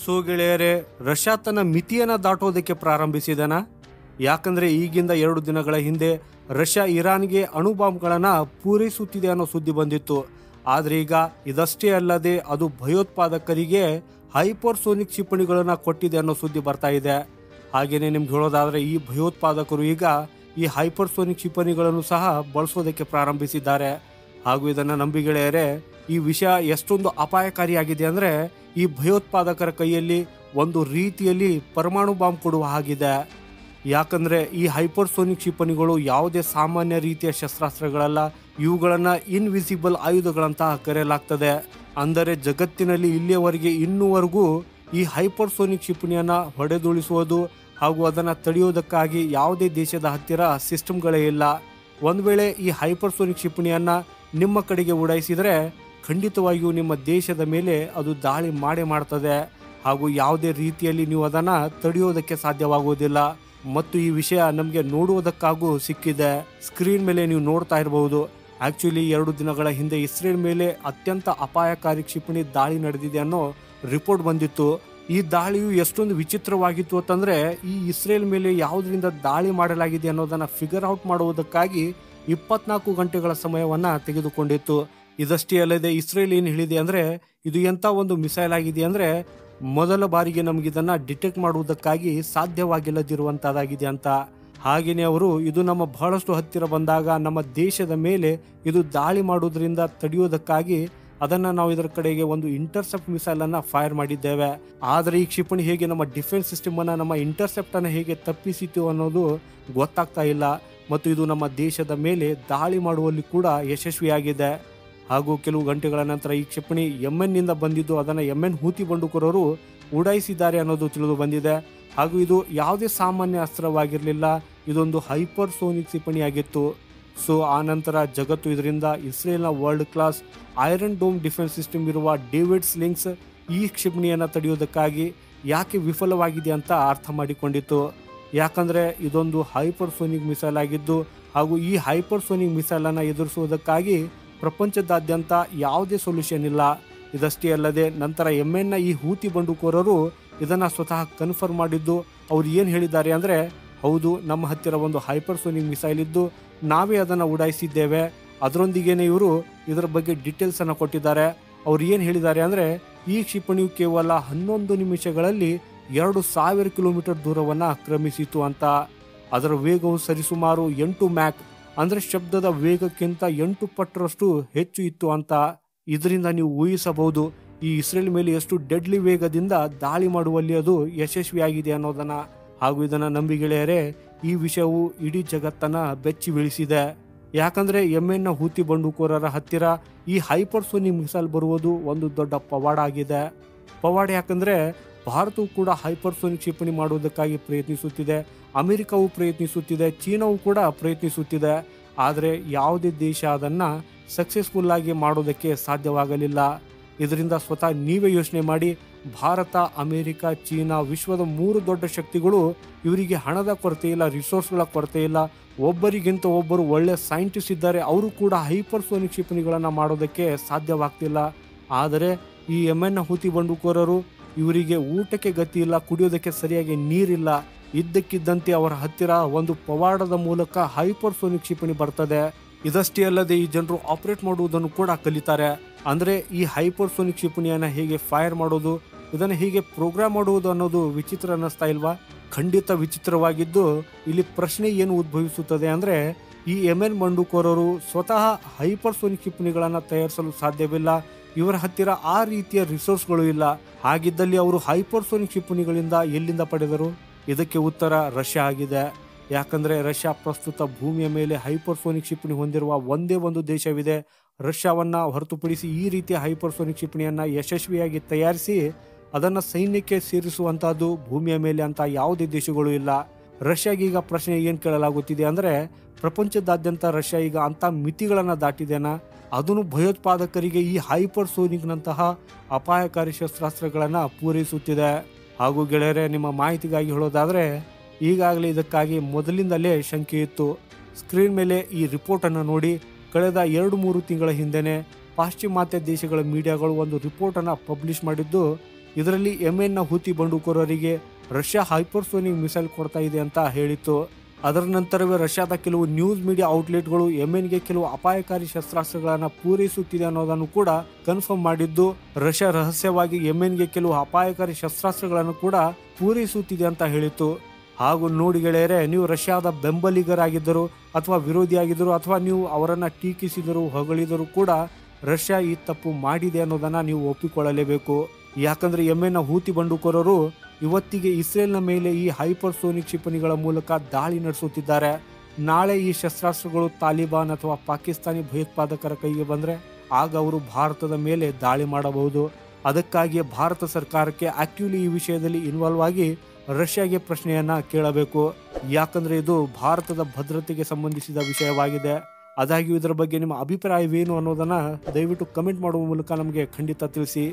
So ಗೆಳೆಯರೆ, Russia ತನ್ನ ಮಿತಿಯನ್ನು ದಾಟೋದಕ್ಕೆ ಪ್ರಾರಂಭಿಸಿದನ. ಯಾಕಂದ್ರೆ ಈಗಿಂದ 2 ದಿನಗಳ ಹಿಂದೆ ರಷ್ಯಾ ಇರಾನ್ಗೆ ಅಣುಬಾಂಬ್ಗಳನ್ನು ಪೂರೈಸುತ್ತಿದೆ ಅನ್ನೋ ಸುದ್ದಿ ಬಂದಿತ್ತು. ಆದರೆ ಈಗ ಇದಷ್ಟೇ ಅಲ್ಲದೆ ಅದು ಭಯೋತ್ಪಾದಕರಿಗೆ ಹೈಪರ್ಸೋನಿಕ್ ಕ್ಷಿಪಣಿಗಳನ್ನು ಕೊಟ್ಟಿದೆ ಅನ್ನೋ ಸುದ್ದಿ ಬರ್ತಾ ಇದೆ. ಹಾಗೇನೆ ನಿಮ್ಗೆ ಹೇಳೋದಾದ್ರೆ, ಈ ಭಯೋತ್ಪಾದಕರು ಈಗ ಈ ಹೈಪರ್ಸೋನಿಕ್ ಕ್ಷಿಪಣಿಗಳನ್ನು ಸಹ ಬಳಸೋದಕ್ಕೆ ಪ್ರಾರಂಭಿಸಿದ್ದಾರೆ. ಹಾಗೂ ಇದನ್ನು ನಂಬಿ ಗೆಳೆಯರೆ, ಈ ವಿಷಯ ಎಷ್ಟೊಂದು ಅಪಾಯಕಾರಿಯಾಗಿದೆ ಅಂದರೆ, ಈ ಭಯೋತ್ಪಾದಕರ ಕೈಯಲ್ಲಿ ಒಂದು ರೀತಿಯಲ್ಲಿ ಪರಮಾಣು ಬಾಂಬ್ ಕೊಡುವ ಹಾಗಿದೆ. ಯಾಕಂದರೆ ಈ ಹೈಪರ್ಸೋನಿಕ್ ಕ್ಷಿಪಣಿಗಳು ಯಾವುದೇ ಸಾಮಾನ್ಯ ರೀತಿಯ ಶಸ್ತ್ರಾಸ್ತ್ರಗಳಲ್ಲ, ಇವುಗಳನ್ನು ಇನ್ವಿಸಿಬಲ್ ಆಯುಧಗಳಂತ ಕರೆಯಲಾಗ್ತದೆ. ಅಂದರೆ ಜಗತ್ತಿನಲ್ಲಿ ಇಲ್ಲಿಯವರೆಗೆ ಇನ್ನೂವರೆಗೂ ಈ ಹೈಪರ್ಸೋನಿಕ್ ಕ್ಷಿಪಣಿಯನ್ನು ಹೊಡೆದುಳಿಸುವುದು ಹಾಗೂ ಅದನ್ನು ತಡೆಯೋದಕ್ಕಾಗಿ ಯಾವುದೇ ದೇಶದ ಹತ್ತಿರ ಸಿಸ್ಟಮ್ಗಳೇ ಇಲ್ಲ. ಒಂದು ವೇಳೆ ಈ ಹೈಪರ್ಸೋನಿಕ್ ಕ್ಷಿಪಣಿಯನ್ನು ನಿಮ್ಮ ಕಡೆಗೆ ಉಡಾಯಿಸಿದರೆ ಖಂಡಿತವಾಗಿಯೂ ನಿಮ್ಮ ದೇಶದ ಮೇಲೆ ಅದು ದಾಳಿ ಮಾಡ್ತದೆ. ಹಾಗೂ ಯಾವುದೇ ರೀತಿಯಲ್ಲಿ ನೀವು ಅದನ್ನು ತಡೆಯೋದಕ್ಕೆ ಸಾಧ್ಯವಾಗುವುದಿಲ್ಲ. ಮತ್ತು ಈ ವಿಷಯ ನಮಗೆ ನೋಡುವುದಕ್ಕಾಗೂ ಸಿಕ್ಕಿದೆ. ಸ್ಕ್ರೀನ್ ಮೇಲೆ ನೀವು ನೋಡ್ತಾ ಇರಬಹುದು. ಆಕ್ಚುಲಿ 2 ದಿನಗಳ ಹಿಂದೆ ಇಸ್ರೇಲ್ ಮೇಲೆ ಅತ್ಯಂತ ಅಪಾಯಕಾರಿ ಕ್ಷಿಪಣಿ ದಾಳಿ ನಡೆದಿದೆ ಅನ್ನೋ ರಿಪೋರ್ಟ್ ಬಂದಿತ್ತು. ಈ ದಾಳಿಯು ಎಷ್ಟೊಂದು ವಿಚಿತ್ರವಾಗಿತ್ತು ಅಂತಂದ್ರೆ, ಈ ಇಸ್ರೇಲ್ ಮೇಲೆ ಯಾವುದರಿಂದ ದಾಳಿ ಮಾಡಲಾಗಿದೆ ಅನ್ನೋದನ್ನ ಫಿಗರ್ ಔಟ್ ಮಾಡುವುದಕ್ಕಾಗಿ 24 ಗಂಟೆಗಳ ಸಮಯವನ್ನ ತೆಗೆದುಕೊಂಡಿತ್ತು. ಇದಷ್ಟೇ ಅಲ್ಲದೆ ಇಸ್ರೇಲ್ ಏನು ಹೇಳಿದೆ ಅಂದ್ರೆ, ಇದು ಎಂತ ಒಂದು ಮಿಸೈಲ್ ಆಗಿದೆ ಅಂದ್ರೆ ಮೊದಲ ಬಾರಿಗೆ ನಮಗಿದನ್ನ ಡಿಟೆಕ್ಟ್ ಮಾಡುವುದಕ್ಕಾಗಿ ಸಾಧ್ಯವಾಗಿಲ್ಲದಿರುವಂತಹದ್ದಾಗಿದೆ ಅಂತ. ಹಾಗೆಯೇ ಅವರು ಇದು ನಮ್ಮ ಬಹಳಷ್ಟು ಹತ್ತಿರ ಬಂದಾಗ ನಮ್ಮ ದೇಶದ ಮೇಲೆ ಇದು ದಾಳಿ ಮಾಡುವುದರಿಂದ ತಡೆಯೋದಕ್ಕಾಗಿ ಅದನ್ನು ನಾವು ಇದರ ಕಡೆಗೆ ಒಂದು ಇಂಟರ್ಸೆಪ್ಟ್ ಮಿಸೈಲ್ ಅನ್ನ ಫೈರ್ ಮಾಡಿದ್ದೇವೆ. ಆದರೆ ಈ ಕ್ಷಿಪಣಿ ಹೇಗೆ ನಮ್ಮ ಡಿಫೆನ್ಸ್ ಸಿಸ್ಟಮ್ ಅನ್ನ, ನಮ್ಮ ಇಂಟರ್ಸೆಪ್ಟ್ ಅನ್ನು ಹೇಗೆ ತಪ್ಪಿಸಿತು ಅನ್ನೋದು ಗೊತ್ತಾಗ್ತಾ ಇಲ್ಲ. ಮತ್ತು ಇದು ನಮ್ಮ ದೇಶದ ಮೇಲೆ ದಾಳಿ ಮಾಡುವಲ್ಲಿ ಕೂಡ ಯಶಸ್ವಿಯಾಗಿದೆ. ಹಾಗೂ ಕೆಲವು ಗಂಟೆಗಳ ನಂತರ ಈ ಕ್ಷಿಪಣಿ ಯೆಮೆನ್ನಿಂದ ಬಂದಿದ್ದು ಅದನ್ನು ಯೆಮೆನ್ ಹೂತಿ ಬಂಡುಕೋರರು ಉಡಾಯಿಸಿದ್ದಾರೆ ಅನ್ನೋದು ತಿಳಿದು ಬಂದಿದೆ. ಹಾಗೂ ಇದು ಯಾವುದೇ ಸಾಮಾನ್ಯ ಅಸ್ತ್ರವಾಗಿರಲಿಲ್ಲ, ಇದೊಂದು ಹೈಪರ್ಸೋನಿಕ್ ಕ್ಷಿಪಣಿಯಾಗಿತ್ತು. ಸೊ ಆ ನಂತರ ಜಗತ್ತು ಇದರಿಂದ ಇಸ್ರೇಲ್ನ world class iron dome defence system ಇರುವ ಡೇವಿಡ್ ಸ್ಲಿಂಗ್ಸ್ ಈ ಕ್ಷಿಪಣಿಯನ್ನು ತಡೆಯೋದಕ್ಕಾಗಿ ಯಾಕೆ ವಿಫಲವಾಗಿದೆ ಅಂತ ಅರ್ಥ ಮಾಡಿಕೊಂಡಿತ್ತು. ಯಾಕಂದರೆ ಇದೊಂದು ಹೈಪರ್ಸೋನಿಕ್ ಮಿಸೈಲ್ ಆಗಿದ್ದು, ಹಾಗೂ ಈ ಹೈಪರ್ಸೋನಿಕ್ ಮಿಸೈಲನ್ನು ಎದುರಿಸುವುದಕ್ಕಾಗಿ ಪ್ರಪಂಚದಾದ್ಯಂತ ಯಾವುದೇ ಸೊಲ್ಯೂಷನ್ ಇಲ್ಲ. ಇದಷ್ಟೇ ಅಲ್ಲದೆ ನಂತರ ಯೆಮೆನ್ನ ಈ ಹೂತಿ ಬಂಡುಕೋರರು ಇದನ್ನು ಸ್ವತಃ ಕನ್ಫರ್ಮ್ ಮಾಡಿದ್ದು. ಅವ್ರು ಏನು ಹೇಳಿದ್ದಾರೆ ಅಂದರೆ, ಹೌದು, ನಮ್ಮ ಹತ್ತಿರ ಒಂದು ಹೈಪರ್ಸೋನಿಕ್ ಮಿಸೈಲ್ ಇದ್ದು ನಾವೇ ಅದನ್ನು ಉಡಾಯಿಸಿದ್ದೇವೆ. ಅದರೊಂದಿಗೇನೆ ಇವರು ಇದರ ಬಗ್ಗೆ ಡೀಟೇಲ್ಸನ್ನು ಕೊಟ್ಟಿದ್ದಾರೆ. ಅವ್ರು ಏನು ಹೇಳಿದ್ದಾರೆ ಅಂದರೆ, ಈ ಕ್ಷಿಪಣಿಯು ಕೇವಲ 11 ನಿಮಿಷಗಳಲ್ಲಿ 2000 ಕಿಲೋಮೀಟರ್ ದೂರವನ್ನು ಕ್ರಮಿಸಿತು ಅಂತ. ಅದರ ವೇಗವು ಸರಿಸುಮಾರು 8 ಮ್ಯಾಕ್ ಅಂದರೆ ಶಬ್ದದ ವೇಗಕ್ಕಿಂತ 8 ಪಟ್ಟರಷ್ಟು ಹೆಚ್ಚು ಇತ್ತು ಅಂತ. ಇದರಿಂದ ನೀವು ಊಹಿಸಬಹುದು ಈ ಇಸ್ರೇಲ್ ಮೇಲೆ ಎಷ್ಟು ಡೆಡ್ಲಿ ವೇಗದಿಂದ ದಾಳಿ ಮಾಡುವಲ್ಲಿ ಅದು ಯಶಸ್ವಿಯಾಗಿದೆ ಅನ್ನೋದನ್ನ. ಹಾಗೂ ಇದನ್ನು ನಂಬಿ ಗೆಳೆಯರೆ, ಈ ವಿಷಯವು ಇಡೀ ಜಗತ್ತನ್ನ ಬೆಚ್ಚಿ ಬೀಳಿಸಿದೆ. ಯಾಕಂದ್ರೆ ಯೆಮೆನ್ನ ಹೂತಿ ಬಂಡುಕೋರರ ಹತ್ತಿರ ಈ ಹೈಪರ್ಸೋನಿಕ್ ಮಿಸೈಲ್ ಬರುವುದು ಒಂದು ದೊಡ್ಡ ಪವಾಡ ಆಗಿದೆ. ಪವಾಡ ಯಾಕಂದ್ರೆ ಭಾರತವು ಕೂಡ ಹೈಪರ್ಸೋನಿಕ್ ಕ್ಷಿಪಣಿ ಮಾಡುವುದಕ್ಕಾಗಿ ಪ್ರಯತ್ನಿಸುತ್ತಿದೆ, ಅಮೆರಿಕವು ಪ್ರಯತ್ನಿಸುತ್ತಿದೆ, ಚೀನಾವು ಕೂಡ ಪ್ರಯತ್ನಿಸುತ್ತಿದೆ. ಆದರೆ ಯಾವುದೇ ದೇಶ ಅದನ್ನು ಸಕ್ಸಸ್ಫುಲ್ ಆಗಿ ಮಾಡೋದಕ್ಕೆ ಸಾಧ್ಯವಾಗಲಿಲ್ಲ. ಇದರಿಂದ ಸ್ವತಃ ನೀವೇ ಯೋಚನೆ ಮಾಡಿ, ಭಾರತ, ಅಮೆರಿಕ, ಚೀನಾ, ವಿಶ್ವದ 3 ದೊಡ್ಡ ಶಕ್ತಿಗಳು, ಇವರಿಗೆ ಹಣದ ಕೊರತೆ ಇಲ್ಲ, ರಿಸೋರ್ಸ್ಗಳ ಕೊರತೆ ಇಲ್ಲ, ಒಬ್ಬರಿಗಿಂತ ಒಬ್ಬರು ಒಳ್ಳೆ ಸೈಂಟಿಸ್ಟ್ ಇದ್ದಾರೆ, ಅವರು ಕೂಡ ಹೈಪರ್ಸೋನಿಕ್ ಕ್ಷಿಪಣಿಗಳನ್ನು ಮಾಡೋದಕ್ಕೆ ಸಾಧ್ಯವಾಗ್ತಿಲ್ಲ. ಆದರೆ ಈ ಯೆಮೆನ್ನ ಹೂತಿ ಬಂಡುಕೋರರು, ಇವರಿಗೆ ಊಟಕ್ಕೆ ಗತಿ ಇಲ್ಲ, ಕುಡಿಯೋದಕ್ಕೆ ಸರಿಯಾಗಿ ನೀರಿಲ್ಲ, ಇದ್ದಕ್ಕಿದ್ದಂತೆ ಅವರ ಹತ್ತಿರ ಒಂದು ಪವಾಡದ ಮೂಲಕ ಹೈಪರ್ಸೋನಿಕ್ ಕ್ಷಿಪಣಿ ಬರ್ತದೆ. ಇದಷ್ಟೇ ಅಲ್ಲದೆ ಈ ಜನರು ಆಪರೇಟ್ ಮಾಡುವುದನ್ನು ಕೂಡ ಕಲಿತಾರೆ. ಅಂದರೆ ಈ ಹೈಪರ್ಸೋನಿಕ್ ಕ್ಷಿಪಣಿಯನ್ನು ಹೇಗೆ ಫೈರ್ ಮಾಡೋದು, ಇದನ್ನು ಹೇಗೆ ಪ್ರೋಗ್ರಾಮ್ ಮಾಡುವುದು ಅನ್ನೋದು ವಿಚಿತ್ರ ಅನ್ನಿಸ್ತಾ ಇಲ್ವಾ? ಖಂಡಿತ ವಿಚಿತ್ರವಾಗಿದ್ದು, ಇಲ್ಲಿ ಪ್ರಶ್ನೆ ಏನು ಉದ್ಭವಿಸುತ್ತದೆ ಅಂದರೆ, ಈ ಯೆಮೆನ್ ಬಂಡುಕೋರರು ಸ್ವತಃ ಹೈಪರ್ಸೋನಿಕ್ ಕ್ಷಿಪಣಿಗಳನ್ನು ತಯಾರಿಸಲು ಸಾಧ್ಯವಿಲ್ಲ, ಇವರ ಹತ್ತಿರ ಆ ರೀತಿಯ ರಿಸೋರ್ಸ್ಗಳು ಇಲ್ಲ. ಹಾಗಿದ್ದಲ್ಲಿ ಅವರು ಹೈಪರ್ಸೋನಿಕ್ ಕ್ಷಿಪಣಿಗಳಿಂದ ಎಲ್ಲಿಂದ ಪಡೆದರು? ಇದಕ್ಕೆ ಉತ್ತರ ರಷ್ಯಾ ಆಗಿದೆ. ಯಾಕಂದರೆ ರಷ್ಯಾ ಪ್ರಸ್ತುತ ಭೂಮಿಯ ಮೇಲೆ ಹೈಪರ್ಸೋನಿಕ್ ಕ್ಷಿಪಣಿ ಹೊಂದಿರುವ ಒಂದೇ ಒಂದು ದೇಶವಿದೆ. ರಷ್ಯಾವನ್ನು ಹೊರತುಪಡಿಸಿ ಈ ರೀತಿಯ ಹೈಪರ್ಸೋನಿಕ್ ಕ್ಷಿಪಣಿಯನ್ನು ಯಶಸ್ವಿಯಾಗಿ ತಯಾರಿಸಿ ಅದನ್ನು ಸೈನ್ಯಕ್ಕೆ ಸೇರಿಸುವಂತಹದ್ದು ಭೂಮಿಯ ಮೇಲೆ ಅಂತ ಯಾವುದೇ ದೇಶಗಳು ಇಲ್ಲ. ರಷ್ಯಾಗೀಗ ಪ್ರಶ್ನೆ ಏನು ಕೇಳಲಾಗುತ್ತಿದೆ ಅಂದರೆ, ಪ್ರಪಂಚದಾದ್ಯಂತ ರಷ್ಯಾ ಈಗ ಅಂಥ ಮಿತಿಗಳನ್ನು ದಾಟಿದೆನಾ? ಅದನ್ನು ಭಯೋತ್ಪಾದಕರಿಗೆ ಈ ಹೈಪರ್ಸೋನಿಕ್ನಂತಹ ಅಪಾಯಕಾರಿ ಶಸ್ತ್ರಾಸ್ತ್ರಗಳನ್ನು ಪೂರೈಸುತ್ತಿದೆ. ಹಾಗೂ ಗೆಳೆಯರೆ, ನಿಮ್ಮ ಮಾಹಿತಿಗಾಗಿ ಹೇಳೋದಾದರೆ, ಈಗಾಗಲೇ ಇದಕ್ಕಾಗಿ ಮೊದಲಿಂದಲೇ ಶಂಕೆ ಇತ್ತು. ಸ್ಕ್ರೀನ್ ಮೇಲೆ ಈ ರಿಪೋರ್ಟನ್ನು ನೋಡಿ. ಕಳೆದ 2-3 ತಿಂಗಳ ಹಿಂದೆನೇ ಪಾಶ್ಚಿಮಾತ್ಯ ದೇಶಗಳ ಮೀಡಿಯಾಗಳು ಒಂದು ರಿಪೋರ್ಟನ್ನು ಪಬ್ಲಿಷ್ ಮಾಡಿದ್ದು, ಇದರಲ್ಲಿ ಯೆಮೆನ್ನ ಹೂತಿ ಬಂಡುಕೋರರಿಗೆ ರಷ್ಯಾ ಹೈಪರ್ಸೋನಿಕ್ ಮಿಸೈಲ್ ಕೊಡ್ತಾ ಇದೆ ಅಂತ ಹೇಳಿತ್ತು. ಅದರ ನಂತರವೇ ರಷ್ಯಾದ ಕೆಲವು ನ್ಯೂಸ್ ಮೀಡಿಯಾ ಔಟ್ಲೆಟ್ಗಳು ಯೆಮೆನ್ಗೆ ಕೆಲವು ಅಪಾಯಕಾರಿ ಶಸ್ತ್ರಾಸ್ತ್ರಗಳನ್ನು ಪೂರೈಸುತ್ತಿದೆ ಅನ್ನೋದನ್ನು ಕೂಡ ಕನ್ಫರ್ಮ್ ಮಾಡಿದ್ದು, ರಷ್ಯಾ ರಹಸ್ಯವಾಗಿ ಯೆಮೆನ್ಗೆ ಕೆಲವು ಅಪಾಯಕಾರಿ ಶಸ್ತ್ರಾಸ್ತ್ರಗಳನ್ನು ಕೂಡ ಪೂರೈಸುತ್ತಿದೆ ಅಂತ ಹೇಳಿತ್ತು. ಹಾಗೂ ನೋಡಿ ಗೆಳೆಯರೆ, ನೀವು ರಷ್ಯಾದ ಬೆಂಬಲಿಗರಾಗಿದ್ದರು ಅಥವಾ ವಿರೋಧಿಯಾಗಿದ್ದರು ಅಥವಾ ನೀವು ಅವರನ್ನ ಟೀಕಿಸಿದರು ಹೊಗಳಿದರೂ ಕೂಡ ರಷ್ಯಾ ಈ ತಪ್ಪು ಮಾಡಿದೆ ಅನ್ನೋದನ್ನ ನೀವು ಒಪ್ಪಿಕೊಳ್ಳಲೇಬೇಕು. ಯಾಕಂದ್ರೆ ಯೆಮೆನ್ನ ಹೂತಿ ಬಂಡುಕೋರರು ಇವತ್ತಿಗೆ ಇಸ್ರೇಲ್ನ ಮೇಲೆ ಈ ಹೈಪರ್ಸೋನಿಕ್ ಕ್ಷಿಪಣಿಗಳ ಮೂಲಕ ದಾಳಿ ನಡೆಸುತ್ತಿದ್ದಾರೆ. ನಾಳೆ ಈ ಶಸ್ತ್ರಾಸ್ತ್ರಗಳು ತಾಲಿಬಾನ್ ಅಥವಾ ಪಾಕಿಸ್ತಾನಿ ಭಯೋತ್ಪಾದಕರ ಕೈಗೆ ಬಂದ್ರೆ ಆಗ ಅವರು ಭಾರತದ ಮೇಲೆ ದಾಳಿ ಮಾಡಬಹುದು. ಅದಕ್ಕಾಗಿಯೇ ಭಾರತ ಸರ್ಕಾರಕ್ಕೆ ಆಕ್ಟಿವ್ಲಿ ಈ ವಿಷಯದಲ್ಲಿ ಇನ್ವಾಲ್ವ್ ಆಗಿ ರಷ್ಯಾಗೆ ಪ್ರಶ್ನೆಯನ್ನ ಕೇಳಬೇಕು. ಯಾಕಂದ್ರೆ ಇದು ಭಾರತದ ಭದ್ರತೆಗೆ ಸಂಬಂಧಿಸಿದ ವಿಷಯವಾಗಿದೆ. ಆದಾಗ್ಯೂ ಇದರ ಬಗ್ಗೆ ನಿಮ್ಮ ಅಭಿಪ್ರಾಯವೇನು ಅನ್ನೋದನ್ನ ದಯವಿಟ್ಟು ಕಮೆಂಟ್ ಮಾಡುವ ಮೂಲಕ ನಮಗೆ ಖಂಡಿತ ತಿಳಿಸಿ.